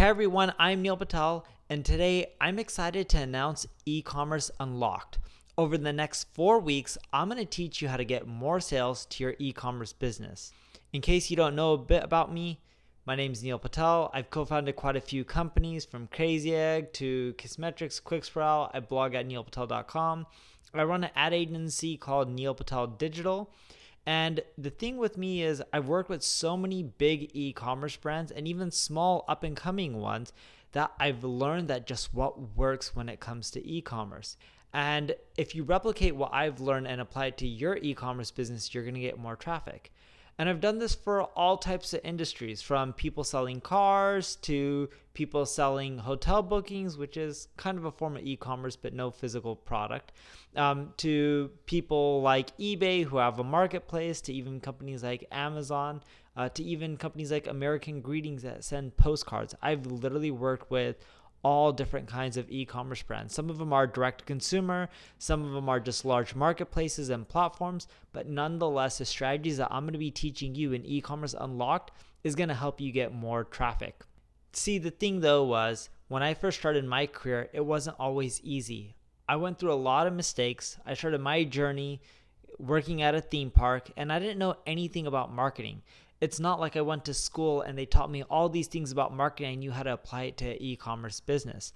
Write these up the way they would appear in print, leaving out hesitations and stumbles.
Hey everyone, I'm Neil Patel, and today I'm excited to announce Ecommerce Unlocked. Over the next 4 weeks, I'm going to teach you how to get more sales to your e-commerce business. In case you don't know a bit about me, my name is Neil Patel. I've co-founded quite a few companies from Crazy Egg to Kissmetrics, Quicksprout. I blog at neilpatel.com. I run an ad agency called Neil Patel Digital. And the thing with me is I've worked with so many big e-commerce brands and even small up-and-coming ones that I've learned that just what works when it comes to e-commerce. And if you replicate what I've learned and apply it to your e-commerce business, you're going to get more traffic. And I've done this for all types of industries, from people selling cars to people selling hotel bookings, which is kind of a form of e-commerce but no physical product, to people like eBay who have a marketplace, to even companies like Amazon, to even companies like American Greetings that send postcards. I've literally worked with all different kinds of e-commerce brands. Some of them are direct to consumer, some of them are just large marketplaces and platforms, but nonetheless, the strategies that I'm going to be teaching you in e-commerce Unlocked is going to help you get more traffic. See, the thing though was, when I first started my career, it wasn't always easy. I went through a lot of mistakes. I started my journey working at a theme park, and I didn't know anything about marketing. It's not like I went to school and they taught me all these things about marketing. I knew how to apply it to e-commerce business.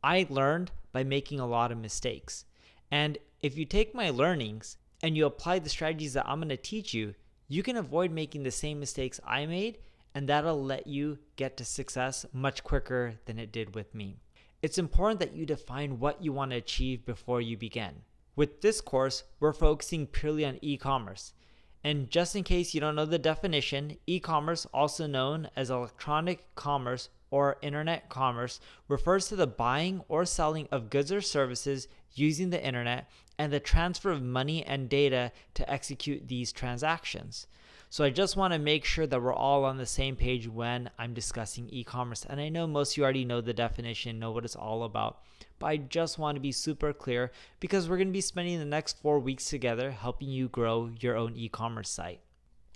I learned by making a lot of mistakes. And if you take my learnings and you apply the strategies that I'm going to teach you, you can avoid making the same mistakes I made, and that'll let you get to success much quicker than it did with me. It's important that you define what you want to achieve before you begin. With this course, we're focusing purely on e-commerce. And just in case you don't know the definition, e-commerce, also known as electronic commerce or internet commerce, refers to the buying or selling of goods or services using the internet and the transfer of money and data to execute these transactions. So I just want to make sure that we're all on the same page when I'm discussing e-commerce. And I know most of you already know the definition, know what it's all about, but I just want to be super clear because we're going to be spending the next 4 weeks together helping you grow your own e-commerce site.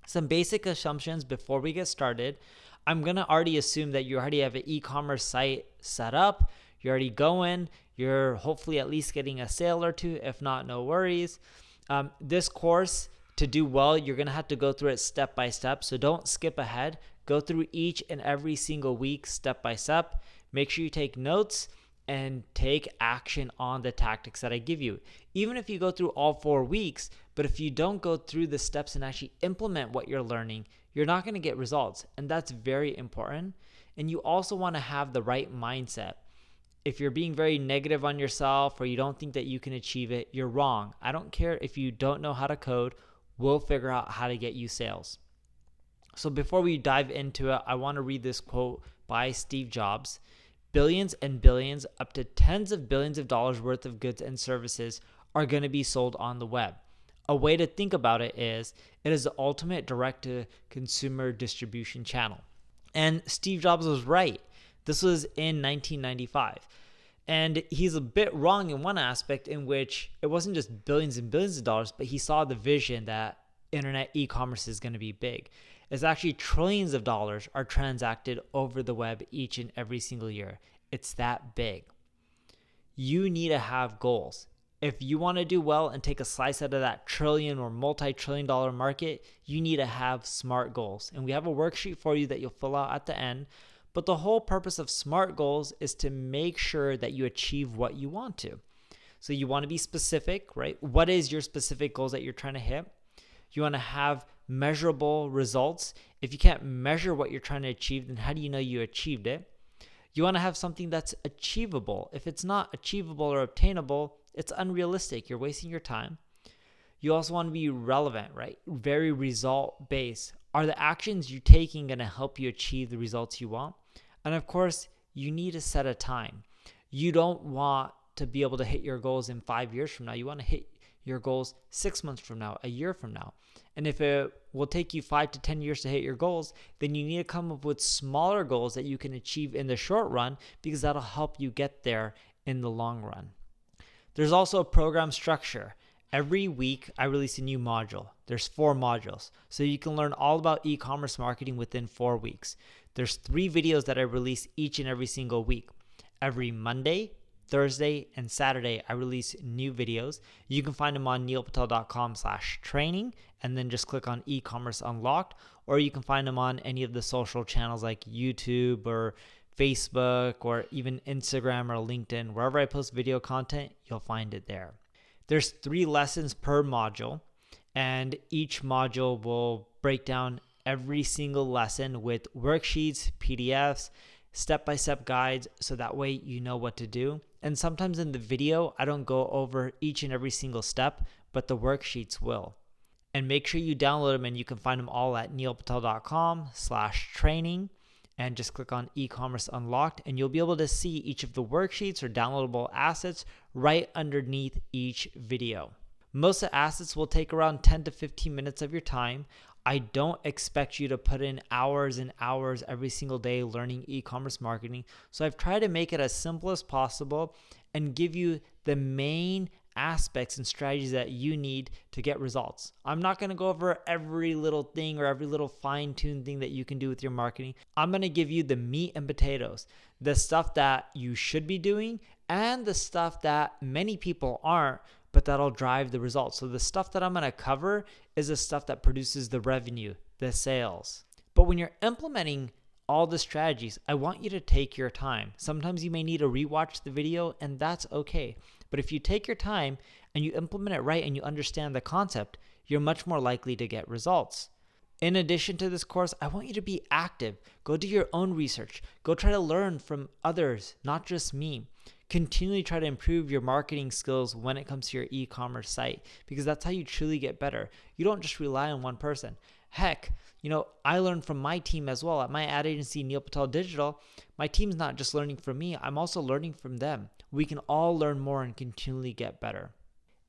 Some basic assumptions before we get started. I'm going to already assume that you already have an e-commerce site set up. You're already going. You're hopefully at least getting a sale or two. If not, no worries. This course, to do well, you're going to have to go through it step by step. So don't skip ahead. Go through each and every single week step by step. Make sure you take notes and take action on the tactics that I give you. Even if you go through all 4 weeks, but if you don't go through the steps and actually implement what you're learning, you're not going to get results. And that's very important. And you also want to have the right mindset. If you're being very negative on yourself or you don't think that you can achieve it, you're wrong. I don't care if you don't know how to code. We'll figure out how to get you sales. So before we dive into it, I want to read this quote by Steve Jobs. Billions and billions, up to tens of billions of dollars worth of goods and services are going to be sold on the web. A way to think about it is the ultimate direct-to-consumer distribution channel. And Steve Jobs was right. This was in 1995. And he's a bit wrong in one aspect, in which it wasn't just billions and billions of dollars, but he saw the vision that internet e-commerce is going to be big. It's actually trillions of dollars are transacted over the web each and every single year. It's that big. You need to have goals. If you want to do well and take a slice out of that trillion or multi-trillion dollar market, you need to have SMART goals. And we have a worksheet for you that you'll fill out at the end. But the whole purpose of SMART goals is to make sure that you achieve what you want to. So you want to be specific, right? What is your specific goals that you're trying to hit? You want to have measurable results. If you can't measure what you're trying to achieve, then how do you know you achieved it? You want to have something that's achievable. If it's not achievable or obtainable, it's unrealistic. You're wasting your time. You also want to be relevant, right? Very result-based. Are the actions you're taking going to help you achieve the results you want? And of course, you need to set a time. You don't want to be able to hit your goals in 5 years from now. You want to hit your goals 6 months from now, a year from now. And if it will take you 5 to 10 years to hit your goals, then you need to come up with smaller goals that you can achieve in the short run, because that'll help you get there in the long run. There's also a program structure. Every week, I release a new module. There's 4 modules. So you can learn all about e-commerce marketing within 4 weeks. There's 3 videos that I release each and every single week. Every Monday, Thursday, and Saturday, I release new videos. You can find them on neilpatel.com/training, and then just click on e-commerce unlocked, or you can find them on any of the social channels like YouTube or Facebook or even Instagram or LinkedIn. Wherever I post video content, you'll find it there. There's 3 lessons per module, and each module will break down every single lesson with worksheets, PDFs, step-by-step guides, so that way you know what to do. And sometimes in the video, I don't go over each and every single step, but the worksheets will. And make sure you download them, and you can find them all at neilpatel.com/training, and just click on e-commerce unlocked, and you'll be able to see each of the worksheets or downloadable assets right underneath each video. Most of the assets will take around 10 to 15 minutes of your time. I don't expect you to put in hours and hours every single day learning e-commerce marketing. So I've tried to make it as simple as possible and give you the main aspects and strategies that you need to get results. I'm not going to go over every little thing or every little fine-tuned thing that you can do with your marketing. I'm going to give you the meat and potatoes, the stuff that you should be doing and the stuff that many people aren't, but that'll drive the results. So the stuff that I'm going to cover is the stuff that produces the revenue, the sales. But when you're implementing all the strategies, I want you to take your time. Sometimes you may need to rewatch the video, and that's okay. But if you take your time and you implement it right and you understand the concept, you're much more likely to get results. In addition to this course, I want you to be active. Go do your own research. Go try to learn from others, not just me. Continually try to improve your marketing skills when it comes to your e-commerce site, because that's how you truly get better. You don't just rely on one person. Heck, I learned from my team as well. At my ad agency, Neil Patel Digital, my team's not just learning from me, I'm also learning from them. We can all learn more and continually get better.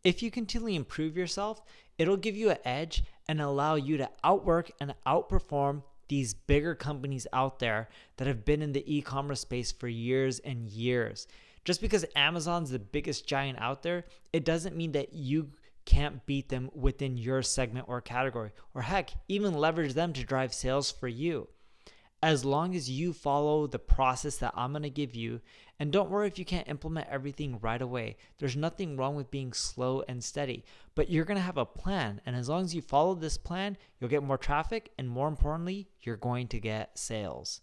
If you continually improve yourself, it'll give you an edge and allow you to outwork and outperform these bigger companies out there that have been in the e-commerce space for years and years. Just because Amazon's the biggest giant out there, it doesn't mean that you can't beat them within your segment or category, or heck, even leverage them to drive sales for you. As long as you follow the process that I'm going to give you, and don't worry if you can't implement everything right away. There's nothing wrong with being slow and steady, but you're going to have a plan. And as long as you follow this plan, you'll get more traffic, and more importantly, you're going to get sales.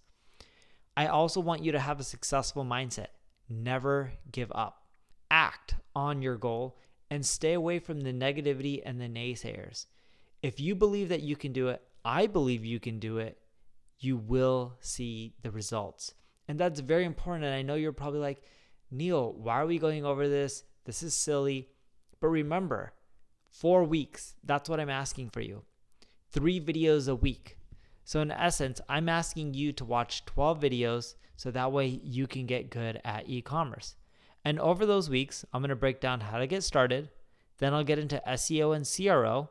I also want you to have a successful mindset. Never give up. Act on your goal and stay away from the negativity and the naysayers. If you believe that you can do it, I believe you can do it, you will see the results. And that's very important. And I know you're probably like, Neil, why are we going over this? This is silly. But remember, 4 weeks, that's what I'm asking for you. 3 videos a week. So in essence, I'm asking you to watch 12 videos so that way you can get good at e-commerce. And over those weeks, I'm going to break down how to get started. Then I'll get into SEO and CRO.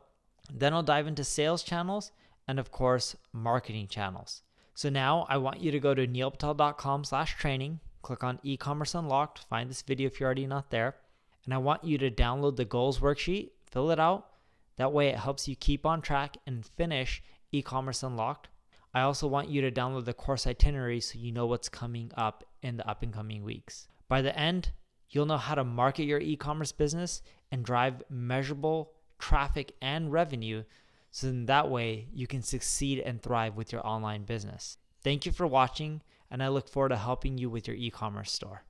Then I'll dive into sales channels and, of course, marketing channels. So now I want you to go to neilpatel.com/training, click on e-commerce unlocked, find this video if you're already not there. And I want you to download the goals worksheet, fill it out. That way it helps you keep on track and finish e-commerce unlocked. I also want you to download the course itinerary so you know what's coming up in the up and coming weeks. By the end, you'll know how to market your e-commerce business and drive measurable traffic and revenue, so then that way you can succeed and thrive with your online business. Thank you for watching, and I look forward to helping you with your e-commerce store.